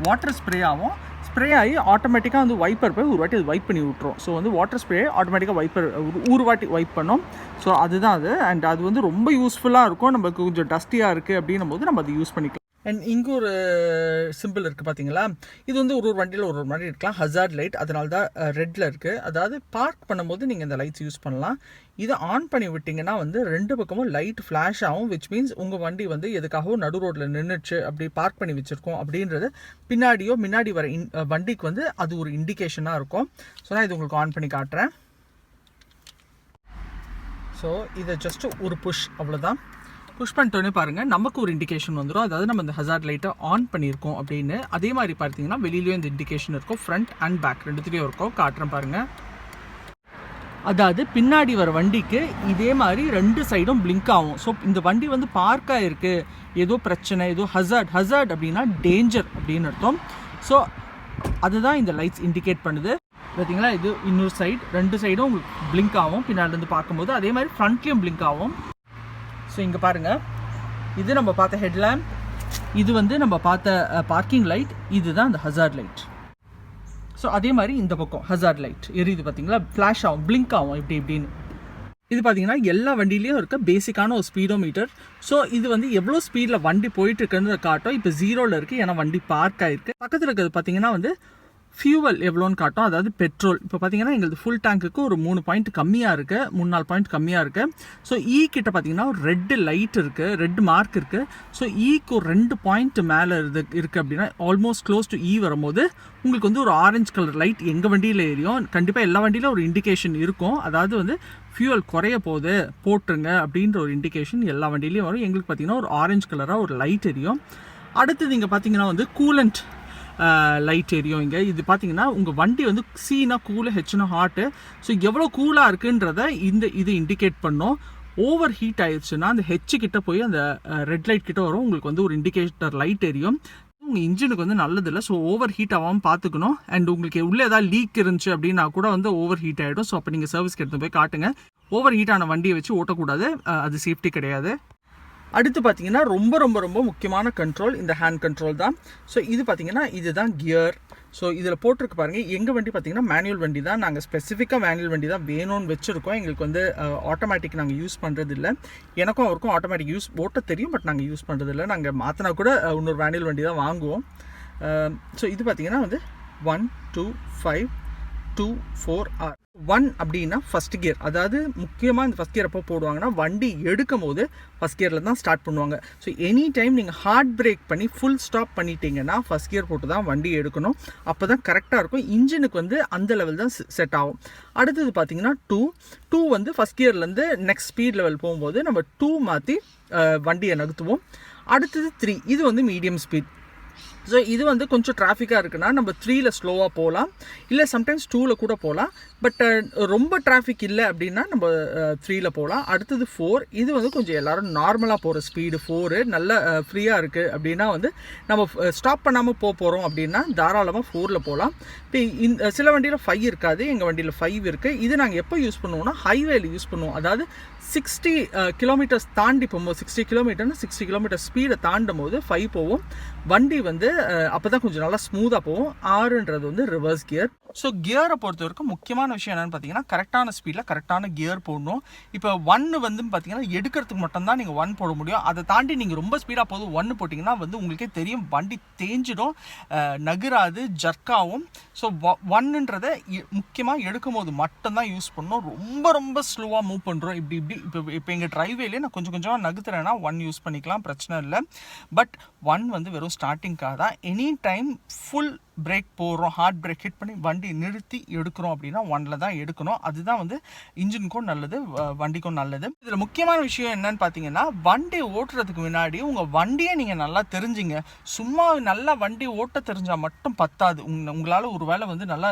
வாட்டர் ஸ்ப்ரே ஆகும். ஸ்ப்ரே ஆகி ஆட்டோமேட்டிக்காக வந்து வைப்பர் போய் ஒரு வாட்டி அது வைப் பண்ணி விட்டுரும். ஸோ வந்து வாட்டர் ஸ்ப்ரே ஆட்டோமேட்டிக்காக வைப்பர் ஒரு வாட்டி வைப் பண்ணோம். ஸோ அதுதான் அது. அண்ட் அது வந்து ரொம்ப யூஸ்ஃபுல்லாக இருக்கும். நமக்கு கொஞ்சம் டஸ்டியாக இருக்குது அப்படின்னும் போது நம்ம அதை யூஸ் பண்ணிக்கலாம். அண்ட் இங்கே ஒரு சிம்பிள் இருக்குது பார்த்தீங்களா, இது வந்து ஒரு வண்டியில் ஒரு மாதிரி இருக்கலாம். ஹசார்ட் லைட், அதனால தான் ரெட்டில் இருக்குது. அதாவது பார்க் பண்ணும்போது நீங்கள் இந்த லைட்ஸ் யூஸ் பண்ணலாம். இதை ஆன் பண்ணி விட்டிங்கன்னா வந்து ரெண்டு பக்கமும் லைட் ஃப்ளாஷ் ஆகும். விச் மீன்ஸ் உங்கள் வண்டி வந்து எதுக்காகவும் நடு ரோட்டில் நின்றுச்சு, அப்படி பார்க் பண்ணி வச்சுருக்கோம் அப்படின்றது பின்னாடியோ முன்னாடி வர வண்டிக்கு வந்து அது ஒரு இண்டிகேஷனாக இருக்கும். ஸோ நான் இது உங்களுக்கு ஆன் பண்ணி காட்டுறேன். ஸோ இதை ஜஸ்ட்டு ஒரு புஷ், அவ்வளோதான். புஷ் பண்ணிட்டோன்னே பாருங்கள் நமக்கு ஒரு இண்டிகேஷன் வந்துடும். அதாவது நம்ம இந்த ஹசார்ட் லைட்டை ஆன் பண்ணியிருக்கோம் அப்படின்னு. அதே மாதிரி பார்த்தீங்கன்னா வெளியிலேயும் இந்த இண்டிகேஷன் இருக்கும், ஃப்ரண்ட் அண்ட் பேக் ரெண்டுத்துலேயும் இருக்கும். காட்டுறேன் பாருங்கள். அதாவது பின்னாடி வர வண்டிக்கு இதே மாதிரி ரெண்டு சைடும் பிளிங்க் ஆகும். ஸோ இந்த வண்டி வந்து பார்க் ஆகிருக்கு, ஏதோ பிரச்சனை, ஏதோ ஹசார்ட் அப்படின்னா டேஞ்சர் அப்படின்னு அர்த்தம். ஸோ அதுதான் இந்த லைட்ஸ் இண்டிகேட் பண்ணுது. பார்த்தீங்களா, இது இன்னொரு சைடு, ரெண்டு சைடும் உங்களுக்கு பிளிங்க் ஆகும் பின்னாடிலேருந்து பார்க்கும்போது. அதே மாதிரி ஃப்ரண்ட்லேயும் பிளிங்க் ஆகும். ஸோ இங்கே பாருங்கள், இது நம்ம பார்த்த ஹெட்லேம்ப், இது வந்து நம்ம பார்த்த பார்க்கிங் லைட், இதுதான் அந்த ஹசார்ட் லைட். ஸோ அதே மாதிரி இந்த பக்கம் ஹசார்ட் லைட் எரியுது பார்த்தீங்களா, ஃப்ளாஷ் ஆகும், பிளிங்க் ஆகும் இப்படின்னு. இது பார்த்தீங்கன்னா எல்லா வண்டியிலையும் இருக்க பேசிக்கான ஒரு ஸ்பீடோமீட்டர். ஸோ இது வந்து எவ்வளோ ஸ்பீடில் வண்டி போயிட்டு இருக்குன்னு காட்டும். இப்போ 0ல் இருக்குது, ஏன்னா வண்டி பார்க் ஆகிருக்கு. பக்கத்தில் இருக்கிறது பார்த்தீங்கன்னா வந்து ஃபியூவல் எவ்வளோன்னு காட்டும், அதாவது பெட்ரோல். இப்போ பார்த்தீங்கன்னா எங்களுக்கு ஃபுல் டேங்க்குக்கு ஒரு 3 பாயிண்ட் கம்மியாக இருக்குது, 3-4 பாயிண்ட் கம்மியாக இருக்குது. ஸோ கிட்ட பார்த்தீங்கன்னா ஒரு ரெட்டு லைட் இருக்குது, ரெட் மார்க் இருக்குது. ஸோ க்கு ஒரு 2 பாயிண்ட் மேலே இருக்குது அப்படின்னா ஆல்மோஸ்ட் க்ளோஸ் டு வரும்போது உங்களுக்கு வந்து ஒரு ஆரஞ்சு கலர் லைட் எங்கள் வண்டியில் எரியும். கண்டிப்பாக எல்லா வண்டியிலும் ஒரு இண்டிகேஷன் இருக்கும். அதாவது வந்து ஃபியூவல் குறைய போகுது, போட்டுருங்க அப்படின்ற ஒரு இண்டிகேஷன் எல்லா வண்டியிலையும் வரும். எங்களுக்கு பார்த்தீங்கன்னா ஒரு ஆரஞ்சு கலராக ஒரு லைட் எரியும். அடுத்தது இங்கே பார்த்தீங்கன்னா வந்து கூலண்ட் லைட் எரியும். இங்கே இது பார்த்தீங்கன்னா உங்கள் வண்டி வந்து சீனா கூலு, ஹெச்னா ஹாட்டு. ஸோ எவ்வளோ கூலாக இருக்குன்றத இது இண்டிகேட் பண்ணும். ஓவர் ஹீட் ஆயிடுச்சுன்னா அந்த ஹெச் கிட்ட போய் அந்த ரெட் லைட் கிட்ட வரும். உங்களுக்கு வந்து ஒரு இண்டிகேட்டர் லைட் எரியும். உங்கள் இன்ஜினுக்கு வந்து நல்லதில்லை. ஸோ ஓவர் ஹீட் ஆகாமல் பார்த்துக்கணும். அண்ட் உங்களுக்கு உள்ளே ஏதாவது லீக் இருந்துச்சு அப்படின்னா கூட வந்து ஓவர் ஹீட் ஆகிடும். ஸோ அப்போ நீங்கள் சர்வீஸ்க்கு எடுத்து போய் காட்டுங்க. ஓவர் ஹீட்டான வண்டியை வச்சு ஓட்டக்கூடாது, அது சேஃப்டி கிடையாது. அடுத்து பார்த்தீங்கன்னா ரொம்ப ரொம்ப ரொம்ப முக்கியமான கண்ட்ரோல் இந்த ஹேண்ட் கண்ட்ரோல் தான். ஸோ இது பார்த்தீங்கன்னா இதுதான் கியர். ஸோ இதில் போட்டிருக்கு பாருங்கள், எங்கள் வண்டி பார்த்திங்கன்னா மேனுவல் வண்டி தான். நாங்கள் ஸ்பெசிஃபிக்காக மேனுவல் வண்டி தான் வேணும்னு வச்சுருக்கோம். எங்களுக்கு வந்து ஆட்டோமேட்டிக் நாங்கள் யூஸ் பண்ணுறது இல்லை. எனக்கும் அவருக்கும் ஆட்டோமேட்டிக் ஓட்ட தெரியும், பட் நாங்கள் யூஸ் பண்ணுறது இல்லை. நாங்கள் மாற்றினா கூட இன்னொரு மேனுவல் வண்டி தான் வாங்குவோம். ஸோ இது பார்த்திங்கன்னா வந்து 1 2 5 2 4 R 1 அப்படின்னா ஃபஸ்ட் கியர். அதாவது முக்கியமாக இந்த ஃபஸ்ட் கியர் எப்போ போடுவாங்கன்னா வண்டி எடுக்கும் போது ஃபஸ்ட் கியரில் தான் ஸ்டார்ட் பண்ணுவாங்க. ஸோ எனி டைம் நீங்கள் ஹார்ட் பிரேக் பண்ணி ஃபுல் ஸ்டாப் பண்ணிட்டீங்கன்னா ஃபஸ்ட் கியர் போட்டு தான் வண்டி எடுக்கணும். அப்போ தான் கரெக்டாக இருக்கும். இன்ஜினுக்கு வந்து அந்த லெவல் தான் செட் ஆகும். அடுத்தது பார்த்தீங்கன்னா 2 வந்து ஃபஸ்ட் கியர்லேருந்து நெக்ஸ்ட் ஸ்பீட் லெவல் போகும்போது நம்ம 2 மாற்றி வண்டியை நகர்த்துவோம். அடுத்தது 3, இது வந்து மீடியம் ஸ்பீட். ஸோ இது வந்து கொஞ்சம் டிராஃபிக்காக இருக்குன்னா நம்ம 3ல் ஸ்லோவாக போகலாம், இல்லை சம்டைம்ஸ் 2ல் கூட போகலாம். பட் ரொம்ப டிராஃபிக் இல்லை அப்படின்னா நம்ம 3ல் போகலாம். அடுத்தது 4, இது வந்து கொஞ்சம் எல்லோரும் நார்மலாக போகிற ஸ்பீடு 4, நல்ல ஃப்ரீயாக இருக்குது அப்படின்னா வந்து நம்ம ஸ்டாப் பண்ணாமல் போகிறோம் அப்படின்னா தாராளமாக 4ல் போகலாம். இப்போ சில வண்டியில் 5 இருக்காது, எங்கள் வண்டியில் 5 இருக்குது. இது நாங்கள் எப்போ யூஸ் பண்ணுவோம்னா ஹைவேல யூஸ் பண்ணுவோம். அதாவது 60 கிலோமீட்டர்ஸ் தாண்டி போகும்போது, 60 கிலோமீட்டர்னா 60 கிலோமீட்டர் ஸ்பீடை தாண்டும் போது 5 போவோம். வண்டி வந்து அப்போ தான் கொஞ்சம் நல்லா ஸ்மூத்தாக போகும். 6ன்றது வந்து ரிவர்ஸ் கியர். ஸோ கியரை பொறுத்த வரைக்கும் முக்கியமான விஷயம் என்னென்னு பார்த்தீங்கன்னா கரெக்டான ஸ்பீடில் கரெக்டான கியர் போடணும். இப்போ 1 வந்து பார்த்தீங்கன்னா எடுக்கிறதுக்கு மட்டும்தான் நீங்கள் 1 போட முடியும். அதை தாண்டி நீங்கள் ரொம்ப ஸ்பீடாக போது 1 போட்டிங்கன்னா வந்து உங்களுக்கே தெரியும் வண்டி தேஞ்சிடும், நகராது, ஜர்க்காகும். ஸோ 1ன்றதை முக்கியமாக எடுக்கும் போது மட்டும்தான் யூஸ் பண்ணணும். ரொம்ப ரொம்ப ஸ்லோவாக மூவ் பண்ணுறோம் இப்படி இப்போ எங்கள் ட்ரைவேலே நான் கொஞ்சம் கொஞ்சமாக நகர்த்துறேன்னா 1 யூஸ் பண்ணிக்கலாம், பிரச்சனை இல்லை. பட் 1 வந்து வெறும் ஸ்டார்டிங்காக தான். எனி டைம் ஃபுல் பிரேக் போடுறோம், ஹார்ட் பிரேக் ஹிட் பண்ணி வண்டி நிறுத்தி எடுக்கிறோம் அப்படின்னா 1ல் தான் எடுக்கணும். அதுதான் வந்து இன்ஜினுக்கும் நல்லது, வண்டிக்கும் நல்லது. இதில் முக்கியமான விஷயம் என்னன்னு பார்த்தீங்கன்னா வண்டி ஓட்டுறதுக்கு முன்னாடி உங்கள் வண்டியை நீங்கள் நல்லா தெரிஞ்சுங்க. சும்மா நல்லா வண்டி ஓட்ட தெரிஞ்சால் மட்டும் பத்தாது. உங்களால் ஒரு வேளை வந்து நல்லா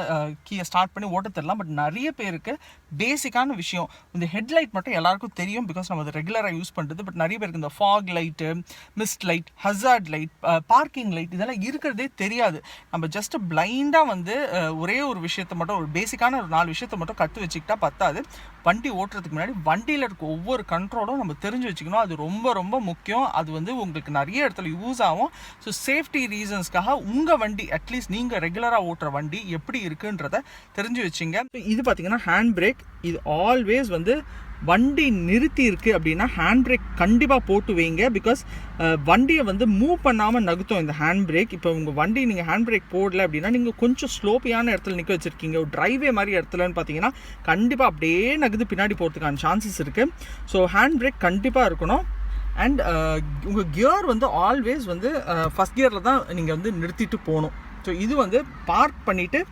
கீயை ஸ்டார்ட் பண்ணி ஓட்ட தெரியலாம். பட் நிறைய பேருக்கு பேசிக்கான விஷயம் இந்த ஹெட்லைட் மட்டும் எல்லாருக்கும் தெரியும், பிகாஸ் நம்ம அதை ரெகுலராக யூஸ் பண்ணுறது. பட் நிறைய பேருக்கு இந்த fog light, mist light, hazard light, parking light இதெல்லாம் இருக்கிறதே தெரியாது. நம்ம ஜஸ்ட் பிளைண்டாக வந்து ஒரே ஒரு விஷயத்தை மட்டும், ஒரு பேசிக்கான ஒரு 4 விஷயத்தை மட்டும் கற்று வச்சுக்கிட்டா பத்தாது. வண்டி ஓட்டுறதுக்கு முன்னாடி வண்டியில் இருக்க ஒவ்வொரு கண்ட்ரோலும் நம்ம தெரிஞ்சு வச்சுக்கணும். அது ரொம்ப ரொம்ப முக்கியம். அது வந்து உங்களுக்கு நிறைய இடத்துல யூஸ் ஆகும். ஸோ சேஃப்டி ரீசன்ஸ்க்காக உங்கள் வண்டி அட்லீஸ்ட் நீங்கள் ரெகுலராக ஓட்டுற வண்டி எப்படி இருக்குன்றதை தெரிஞ்சு வச்சுங்க. இது பார்த்தீங்கன்னா ஹேண்ட் பிரேக். இது ஆல்வேஸ் வந்து வண்டி நிறுத்தி இருக்குது அப்படின்னா ஹேண்ட் பிரேக் கண்டிப்பாக போட்டு வைங்க. பிகாஸ் வண்டியை வந்து மூவ் பண்ணாமல் நகர்த்தும் இந்த ஹேண்ட் பிரேக். இப்போ உங்கள் வண்டி நீங்கள் ஹேண்ட் பிரேக் போடல அப்படின்னா நீங்கள் கொஞ்சம் ஸ்லோப்பியான இடத்துல நிற்க வச்சுருக்கீங்க, ஒரு ட்ரைவே மாதிரி இடத்துலன்னு பார்த்தீங்கன்னா கண்டிப்பாக அப்படியே நகர்ந்து பின்னாடி போகிறதுக்கான சான்சஸ் இருக்குது. ஸோ ஹேண்ட் பிரேக் கண்டிப்பாக இருக்கணும். அண்ட் உங்கள் கியர் வந்து ஆல்வேஸ் வந்து ஃபஸ்ட் கியரில் தான் நீங்கள் வந்து நிறுத்திட்டு போகணும். ஸோ இது வந்து பார்க் பண்ணிவிட்டு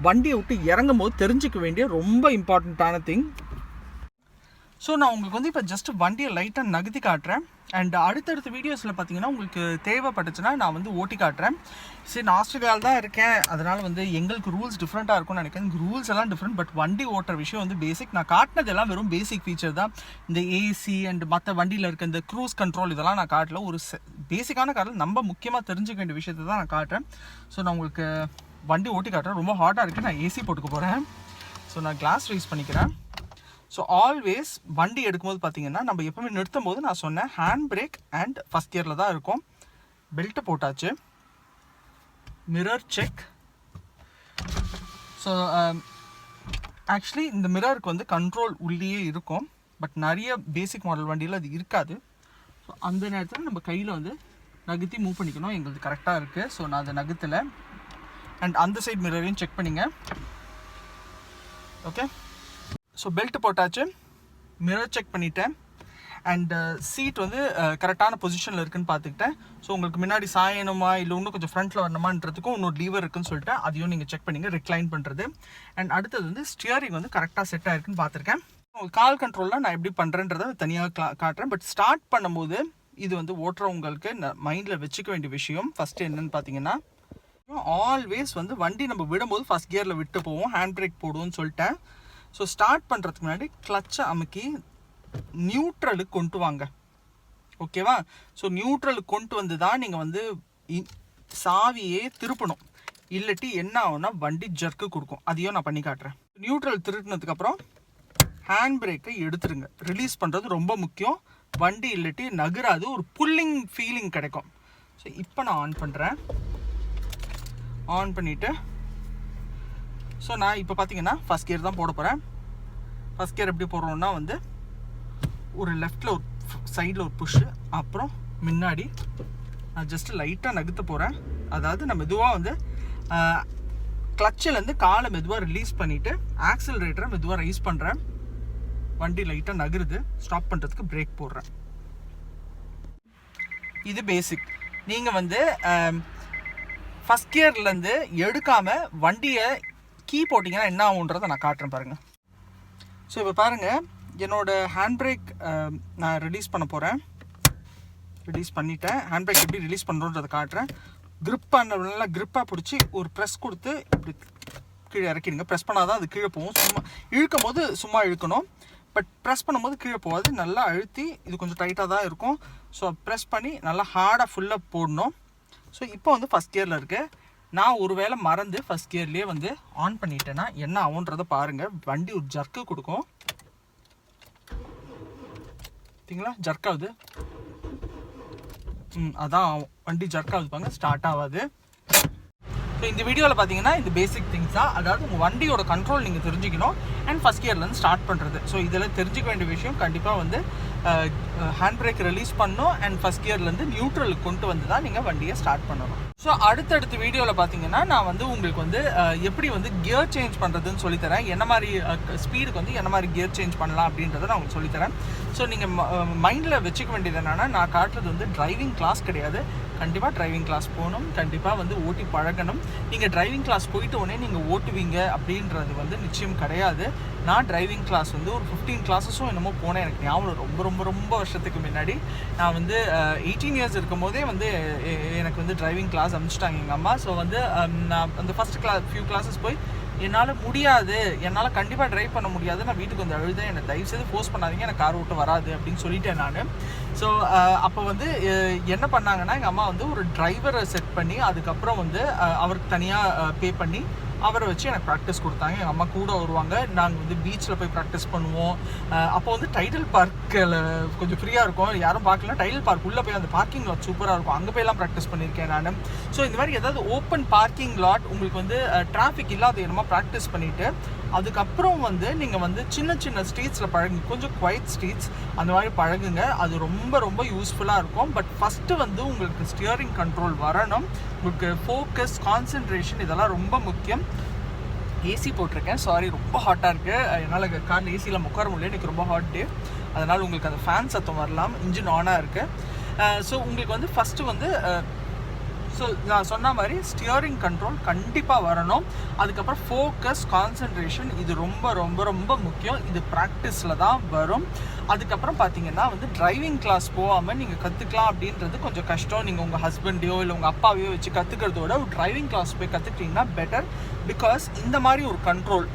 வண்டியை விட்டு இறங்கும் போது தெரிஞ்சிக்க வேண்டிய ரொம்ப இம்பார்ட்டண்ட்டான திங். ஸோ நான் உங்களுக்கு வந்து இப்போ ஜஸ்ட் வண்டியை லைட்டாக நகர்த்தி காட்டுறேன். அண்ட் அடுத்தடுத்த வீடியோஸில் பார்த்தீங்கன்னா உங்களுக்கு தேவைப்பட்டுச்சுன்னா நான் வந்து ஓட்டி காட்டுறேன். சரி, நான் ஆஸ்திரேலியாவில் தான் இருக்கேன், அதனால் வந்து எங்களுக்கு ரூல்ஸ் டிஃப்ரெண்ட்டாக இருக்கும்னு நினைக்கிறேன். ரூல்ஸ் எல்லாம் டிஃப்ரெண்ட், பட் வண்டி ஓட்டுற விஷயம் வந்து பேசிக். நான் காட்டினது எல்லாம் வெறும் பேசிக் ஃபீச்சர் தான். இந்த ஏசி அண்ட் மற்ற வண்டியில் இருக்க இந்த க்ரூஸ் கண்ட்ரோல் இதெல்லாம் நான் காட்டல. ஒரு பேசிக்கான காரில் நம்ம முக்கியமாக தெரிஞ்சுக்க வேண்டிய விஷயத்தை தான் நான் காட்டுறேன். ஸோ நான் உங்களுக்கு வண்டி ஓட்டி காட்டுறேன். ரொம்ப ஹாட்டாக இருக்குது, நான் ஏசி போட்டுக்க போகிறேன். ஸோ நான் கிளாஸ் ரைஸ் பண்ணிக்கிறேன். ஸோ ஆல்வேஸ் வண்டி எடுக்கும்போது பார்த்தீங்கன்னா நம்ம எப்போவுமே நிறுத்தும் போது நான் சொன்னேன் ஹேண்ட் பிரேக் அண்ட் ஃபஸ்ட் கியரில் தான் இருக்கும். பெல்ட்டு போட்டாச்சு, மிரர் செக். ஸோ ஆக்சுவலி இந்த மிரருக்கு வந்து கண்ட்ரோல் உள்ளே இருக்கும், பட் நிறைய பேசிக் மாடல் வண்டியில் அது இருக்காது. ஸோ அந்த நேரத்தில் நம்ம கையில் வந்து நகர்த்தி மூவ் பண்ணிக்கணும். எங்களுக்கு கரெக்டாக இருக்குது. ஸோ நான் அதை நகர்த்தலை. அண்ட் அந்த சைட் மிரரையும் செக் பண்ணிங்க. ஓகே, ஸோ பெல்ட் போட்டாச்சு, மிரர் செக் பண்ணிட்டேன். அண்டு சீட் வந்து கரெக்டான பொசிஷனில் இருக்குதுன்னு பார்த்துக்கிட்டேன். ஸோ உங்களுக்கு முன்னாடி சாயணுமா இல்லை இன்னும் கொஞ்சம் ஃப்ரண்ட்டில் வரணுமான்றதுக்கும் இன்னொரு லீவர் இருக்குன்னு சொல்லிட்டு அதையும் நீங்கள் செக் பண்ணிங்க, ரிக்ளைன் பண்ணுறது. அண்ட் அடுத்தது வந்து ஸ்டியரிங் வந்து கரெக்டாக செட் ஆகிருக்குன்னு பார்த்துருக்கேன். கால் கண்ட்ரோலில் நான் எப்படி பண்ணுறேன்றதை தனியாக காட்டுறேன். பட் ஸ்டார்ட் பண்ணும்போது இது வந்து ஓட்டுறவங்களுக்கு மைண்டில் வச்சுக்க வேண்டிய விஷயம் ஃபஸ்ட்டு என்னென்னு பார்த்தீங்கன்னா ஆல்வேஸ் வந்து வண்டி நம்ம விடும்போது ஃபஸ்ட் கியரில் விட்டு போவோம், ஹேண்ட் பிரேக் போடுவோம்னு சொல்லிட்டேன். ஸோ ஸ்டார்ட் பண்ணுறதுக்கு முன்னாடி கிளச்சை அமுக்கி நியூட்ரலுக்கு கொண்டு வாங்க, ஓகேவா? ஸோ நியூட்ரலுக்கு கொண்டு வந்து தான் நீங்கள் வந்து சாவியே திருப்பணும். இல்லாட்டி என்ன ஆகும்னா வண்டி ஜர்க்கு கொடுக்கும். அதையும் நான் பண்ணி காட்டுறேன். நியூட்ரல் திருட்டினதுக்கப்புறம் ஹேண்ட் பிரேக்கை எடுத்துருங்க. ரிலீஸ் பண்ணுறது ரொம்ப முக்கியம். வண்டி இல்லாட்டி நகராது, ஒரு புல்லிங் ஃபீலிங் கிடைக்கும். ஸோ இப்போ நான் ஆன் பண்ணுறேன். ஆன் பண்ணிவிட்டு ஸோ நான் இப்போ பார்த்தீங்கன்னா ஃபஸ்ட் கியர் தான் போட போகிறேன். ஃபஸ்ட் கியர் எப்படி போடுறோன்னா வந்து ஒரு லெஃப்டில் ஒரு சைடில் ஒரு புஷ்ஷு, அப்புறம் முன்னாடி நான் ஜஸ்ட்டு லைட்டாக நகர்த்த போகிறேன். அதாவது நான் மெதுவாக வந்து கிளச்சிலேருந்து காலை மெதுவாக ரிலீஸ் பண்ணிவிட்டு ஆக்சிலரேட்டரை மெதுவாக ரைஸ் பண்ணுறேன். வண்டி லைட்டாக நகருது, ஸ்டாப் பண்ணுறதுக்கு பிரேக் போடுறேன். இது பேசிக். நீங்கள் வந்து ஃபஸ்ட் கியர்லேருந்து எடுக்காமல் வண்டியை கீ போட்டிங்கன்னா என்ன ஆகுன்றதை நான் காட்டுறேன் பாருங்கள். ஸோ இப்போ பாருங்கள், என்னோடய ஹேண்ட் பிரேக் நான் ரிலீஸ் பண்ண போகிறேன். ரிலீஸ் பண்ணிவிட்டேன். ஹேண்ட் பிரேக் எப்படி ரிலீஸ் பண்ணுறோன்றதை காட்டுறேன். க்ரிப் பண்ண நல்லா க்ரிப்பாக பிடிச்சி ஒரு ப்ரெஸ் கொடுத்து இப்படி கீழே இறக்கிடுங்க. ப்ரெஸ் பண்ணால் தான் அது கீழே போகும். சும்மா இழுக்கும் போது சும்மா இழுக்கணும், பட் ப்ரெஸ் பண்ணும்போது கீழே போகாது. நல்லா அழுத்தி, இது கொஞ்சம் டைட்டாக தான் இருக்கும். ஸோ ப்ரெஸ் பண்ணி நல்லா ஹார்டாக ஃபுல்லாக போடணும். ஸோ இப்போ வந்து ஃபஸ்ட் கியரில் இருக்குது. நான் ஒரு வேளை மறந்து ஃபஸ்ட் கியர்லேயே வந்து ஆன் பண்ணிட்டேன்னா என்ன ஆகுன்றதை பாருங்கள். வண்டி ஒரு ஜர்க்கு கொடுக்கும். பார்த்தீங்களா, ஜர்க் ஆகுது. அதான் வண்டி ஜர்க் ஆகுது பாருங்க, ஸ்டார்ட் ஆகாது. ஸோ இந்த வீடியோவில் பார்த்தீங்கன்னா இது பேசிக் திங்ஸ் தான். அதாவது உங்கள் வண்டியோட கண்ட்ரோல் நீங்கள் தெரிஞ்சுக்கணும் அண்ட் ஃபஸ்ட் கியர்லேருந்து ஸ்டார்ட் பண்ணுறது. ஸோ இதெல்லாம் தெரிஞ்சிக்க வேண்டிய விஷயம். கண்டிப்பாக வந்து ஹேண்ட் பிரேக் ரிலீஸ் பண்ணணும் அண்ட் ஃபஸ்ட் கியர்லேருந்து நியூட்ரலுக்கு கொண்டு வந்து தான் நீங்கள் வண்டியை ஸ்டார்ட் பண்ணணும். ஸோ அடுத்தடுத்த வீடியோவில் பார்த்தீங்கன்னா நான் வந்து உங்களுக்கு வந்து எப்படி வந்து கியர் சேஞ்ச் பண்ணுறதுன்னு சொல்லித்தரேன். என்ன மாதிரி ஸ்பீடுக்கு வந்து என்ன மாதிரி கியர் சேஞ்ச் பண்ணலாம் அப்படின்றத நான் உங்களுக்கு சொல்லித்தரேன். ஸோ நீங்கள் மைண்டில் வச்சுக்க வேண்டியது என்னென்னா, நான் காட்டுறது வந்து டிரைவிங் கிளாஸ் கிடையாது. கண்டிப்பாக டிரைவிங் கிளாஸ் போகணும், கண்டிப்பாக வந்து ஓட்டி பழகணும். நீங்கள் டிரைவிங் கிளாஸ் போயிட்டு உடனே நீங்கள் ஓட்டுவீங்க அப்படின்றது வந்து நிச்சயம் கிடையாது. நான் டிரைவிங் கிளாஸ் வந்து ஒரு 15 கிளாஸஸும் என்னமோ போனேன். எனக்கு ஞாபகம் ரொம்ப ரொம்ப ரொம்ப வருஷத்துக்கு முன்னாடி. நான் வந்து 18 இயர்ஸ் இருக்கும் போதே வந்து எனக்கு வந்து டிரைவிங் கிளாஸ் அனுப்பிச்சிட்டாங்க எங்கள் அம்மா. ஸோ வந்து நான் அந்த ஃபஸ்ட் ஃபியூ கிளாஸஸ் போய் என்னால் முடியாது, என்னால் கண்டிப்பாக ட்ரைவ் பண்ண முடியாது, நான் வீட்டுக்கு வந்து அழுதேன், என்னை தயவுசெய்து ஃபோர்ஸ் பண்ணாதீங்க, எனக்கு கார் ஓட்ட வராது அப்படின்னு சொல்லிட்டேன் நான். ஸோ அப்போ வந்து என்ன பண்ணாங்கன்னா, எங்கள் அம்மா வந்து ஒரு டிரைவரை செட் பண்ணி அதுக்கப்புறம் வந்து அவருக்கு தனியாக பே பண்ணி அவரை வச்சு எனக்கு ப்ராக்டிஸ் கொடுத்தாங்க. எங்கள் அம்மா கூட வருவாங்க. நாங்கள் வந்து பீச்சில் போய் ப்ராக்டிஸ் பண்ணுவோம். அப்போ வந்து டைடல் பார்க்கில் கொஞ்சம் ஃப்ரீயாக இருக்கும், யாரும் பார்க்கல. டைடல் பார்க் உள்ளே போய் அந்த பார்க்கிங் லாட் சூப்பராக இருக்கும், அங்கே போயெல்லாம் ப்ராக்டிஸ் பண்ணியிருக்கேன் நான். ஸோ இந்த மாதிரி ஏதாவது ஓப்பன் பார்க்கிங் லாட் உங்களுக்கு வந்து டிராஃபிக் இல்லாத இடமா ப்ராக்டிஸ் பண்ணிவிட்டு அதுக்கப்புறம் வந்து நீங்கள் வந்து சின்ன சின்ன ஸ்ட்ரீட்ஸில் பழகுங்க, கொஞ்சம் குவைட் ஸ்ட்ரீட்ஸ் அந்த மாதிரி பழகுங்க. அது ரொம்ப ரொம்ப யூஸ்ஃபுல்லாக இருக்கும். பட் ஃபஸ்ட்டு வந்து உங்களுக்கு ஸ்டியரிங் கண்ட்ரோல் வரணும், உங்களுக்கு ஃபோக்கஸ், கான்சன்ட்ரேஷன் இதெல்லாம் ரொம்ப முக்கியம். ஏசி போட்டிருக்கேன், சாரி ரொம்ப ஹாட்டாக இருக்குது, என்னால் காரில் ஏசியில் உட்கார முடியல, எனக்கு ரொம்ப ஹாட் டே, அதனால் உங்களுக்கு அந்த ஃபேன் சத்தம் வரலாம். இன்ஜின் ஆனாக இருக்குது. ஸோ உங்களுக்கு வந்து ஃபஸ்ட்டு வந்து ஸோ நான் சொன்ன மாதிரி ஸ்டியரிங் கண்ட்ரோல் கண்டிப்பாக வரணும். அதுக்கப்புறம் ஃபோக்கஸ், கான்சன்ட்ரேஷன் இது ரொம்ப ரொம்ப ரொம்ப முக்கியம். இது ப்ராக்டிஸில் தான் வரும். அதுக்கப்புறம் பார்த்தீங்கன்னா வந்து டிரைவிங் கிளாஸ் போகாமல் நீங்கள் கற்றுக்கலாம் அப்படின்றது கொஞ்சம் கஷ்டம். நீங்கள் உங்கள் ஹஸ்பண்டையோ இல்லை உங்கள் அப்பாவையோ வச்சு கற்றுக்கிறதோட ஒரு டிரைவிங் கிளாஸ் போய் கற்றுக்கிட்டிங்கன்னா பெட்டர். பிகாஸ் இந்த மாதிரி ஒரு கண்ட்ரோல்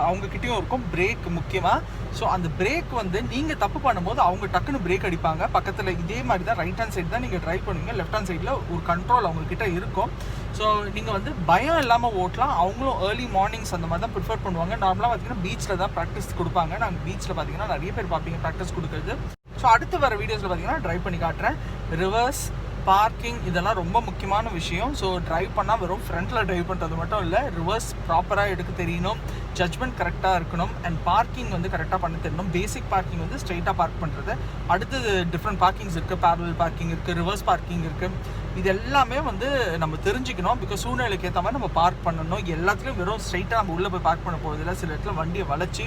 அவங்கக்கிட்டேயும் இருக்கும். பிரேக் முக்கியமாக. ஸோ அந்த பிரேக் வந்து நீங்கள் தப்பு பண்ணும்போது அவங்க டக்குன்னு பிரேக் அடிப்பாங்க. பக்கத்தில் இதே மாதிரி தான் ரைட் ஹேண்ட் சைடு தான் நீங்கள் ட்ரைவ் பண்ணுவீங்க, லெஃப்ட் ஹேண்ட் சைடில் ஒரு கண்ட்ரோல் அவங்கக்கிட்ட இருக்கும். ஸோ நீங்கள் வந்து பயம் இல்லாமல் ஓட்டலாம். அவங்களும் ஏர்லி மார்னிங்ஸ் அந்த மாதிரி தான் ப்ரிஃபர் பண்ணுவாங்க. நார்மலாக பார்த்தீங்கன்னா பீச்சில் தான் ப்ராக்டிஸ் கொடுப்பாங்க. நாங்கள் பீச்சில் பார்த்தீங்கன்னா நிறைய பேர் பார்ப்பீங்க ப்ராக்டிஸ் கொடுக்குறது. ஸோ அடுத்து வர வீடியோஸில் பார்த்தீங்கன்னா ட்ரைவ் பண்ணி காட்டுறேன். ரிவர்ஸ், பார்க்கிங் இதெல்லாம் ரொம்ப முக்கியமான விஷயம். ஸோ ட்ரைவ் பண்ணால் வெறும் ஃப்ரண்ட்டில் ட்ரைவ் பண்ணுறது மட்டும் இல்லை, ரிவர்ஸ் ப்ராப்பராக எடுக்க தெரியணும், ஜட்ஜ்மெண்ட் கரெக்டாக இருக்கணும் அண்ட் பார்க்கிங் வந்து கரெக்டாக பண்ண தெரியணும். பேசிக் பார்க்கிங் வந்து ஸ்ட்ரைட்டாக பார்க் பண்ணுறது. அடுத்தது டிஃப்ரெண்ட் பார்க்கிங்ஸ் இருக்குது, பேரலல் பார்க்கிங் இருக்குது, ரிவர்ஸ் பார்க்கிங் இருக்குது. இது எல்லாமே வந்து நம்ம தெரிஞ்சுக்கணும். பிகாஸ் சூழ்நிலைக்கு ஏற்ற மாதிரி நம்ம பார்க் பண்ணணும். எல்லாத்துலேயும் வெறும் ஸ்ட்ரைட்டாக நம்ம உள்ளே போய் பார்க் பண்ண போகிறதில்ல. சில இடத்துல வண்டியை வளைச்சி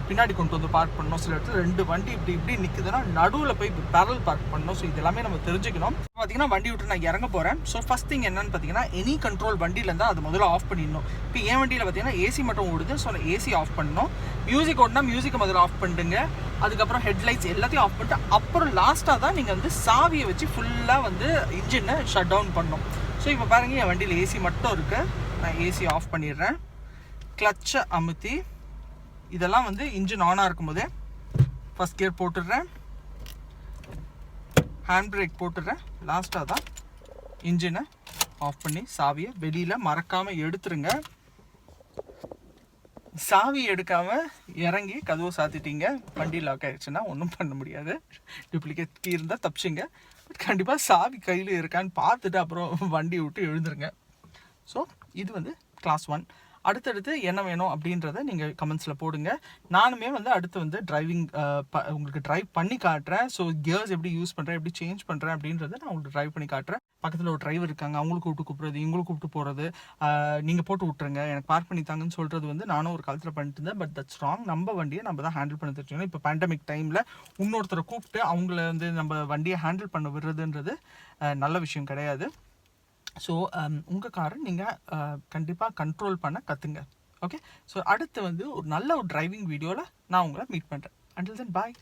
பின்னாடி கொண்டு வந்து பார்க் பண்ணணும். சில இடத்துல 2 வண்டி இப்படி நிற்குதுன்னா நடுவில் போய் பேரல் பார்க் பண்ணணும். ஸோ இது எல்லாமே நம்ம தெரிஞ்சுக்கணும். பார்த்தீங்கன்னா வண்டி விட்டு நான் இறங்க போகிறேன். ஸோ ஃபஸ்ட் திங் என்னன்னு பார்த்தீங்கன்னா, எனி கண்ட்ரோல் வண்டியில் இருந்தால் அது முதல்ல ஆஃப் பண்ணிடணும். இப்போ என் வண்டியில் பார்த்தீங்கன்னா ஏசி மட்டும் ஓடுது. ஸோ ஏசி ஆஃப் பண்ணணும். மியூசிக் ஓடுனா மியூசிக்கை முதல்ல ஆஃப் பண்ணிடுங்க. அதுக்கப்புறம் ஹெட்லைட்ஸ் எல்லாத்தையும் ஆஃப் பண்ணிட்டு அப்புறம் லாஸ்ட்டாக தான் நீங்கள் வந்து சாவியை வச்சு ஃபுல்லாக வந்து இன்ஜினை ஷட் டவுன் பண்ணணும். ஸோ இப்போ பாருங்கள், என் வண்டியில் ஏசி மட்டும் இருக்குது. நான் ஏசி ஆஃப் பண்ணிடுறேன். கிளச்சை அமுத்தி இதெல்லாம் வந்து இன்ஜின் ஆனாக இருக்கும்போதே ஃபஸ்ட் கியர் போட்டுடுறேன், ஹேண்ட் பிரேக் போட்டுடுறேன். லாஸ்ட்டாக தான் இன்ஜினை ஆஃப் பண்ணி சாவியை வெளியில் மறக்காமல் எடுத்துருங்க. சாவி எடுக்காமல் இறங்கி கதவை சாத்திட்டீங்க, வண்டி லாக் ஆகிடுச்சுன்னா ஒன்றும் பண்ண முடியாது. டூப்ளிகேட் கீ இருந்தால் தப்பிச்சிங்க. பட் கண்டிப்பாக சாவி கையில் இருக்கான்னு பார்த்துட்டு அப்புறம் வண்டி விட்டு எழுந்துருங்க. ஸோ இது வந்து கிளாஸ் 1. அடுத்தடுத்து என்ன வேணும் அப்படின்றத நீங்கள் கமெண்ட்ஸில் போடுங்க. நானுமே வந்து அடுத்து வந்து டிரைவிங் உங்களுக்கு ட்ரைவ் பண்ணி காட்டுறேன். ஸோ கியர்ஸ் எப்படி யூஸ் பண்ணுறேன், எப்படி சேஞ்ச் பண்ணுறேன் அப்படின்றத நான் உங்களுக்கு ட்ரைவ் பண்ணி காட்டுறேன். பக்கத்தில் ஒரு டிரைவர் இருக்காங்க, அவங்களுக்கு கூப்பிடுறது, இவங்களுக்கு கூப்பிட்டு போகிறது, நீங்கள் போட்டு விட்டுருங்க, எனக்கு பார்க் பண்ணி தாங்கன்னு சொல்கிறது வந்து நானும் ஒரு காலத்தில் பண்ணிட்டு இருந்தேன். But that's wrong. நம்ம வண்டியை நம்ம தான் ஹேண்டில் பண்ண தெரிஞ்சுக்கணும். இப்போ பேண்டமிக் டைமில் இன்னொருத்தரை கூப்பிட்டு அவங்கள வந்து நம்ம வண்டியை ஹேண்டில் பண்ண விடுறதுன்றது நல்ல விஷயம் கிடையாது. ஸோ உங்கள் காரை நீங்கள் கண்டிப்பாக கண்ட்ரோல் பண்ண கற்றுங்க. ஓகே, ஸோ அடுத்து வந்து ஒரு நல்ல ஒரு டிரைவிங் வீடியோவில் நான் உங்களை மீட் பண்ணுறேன். அண்டில் தென் பாய்.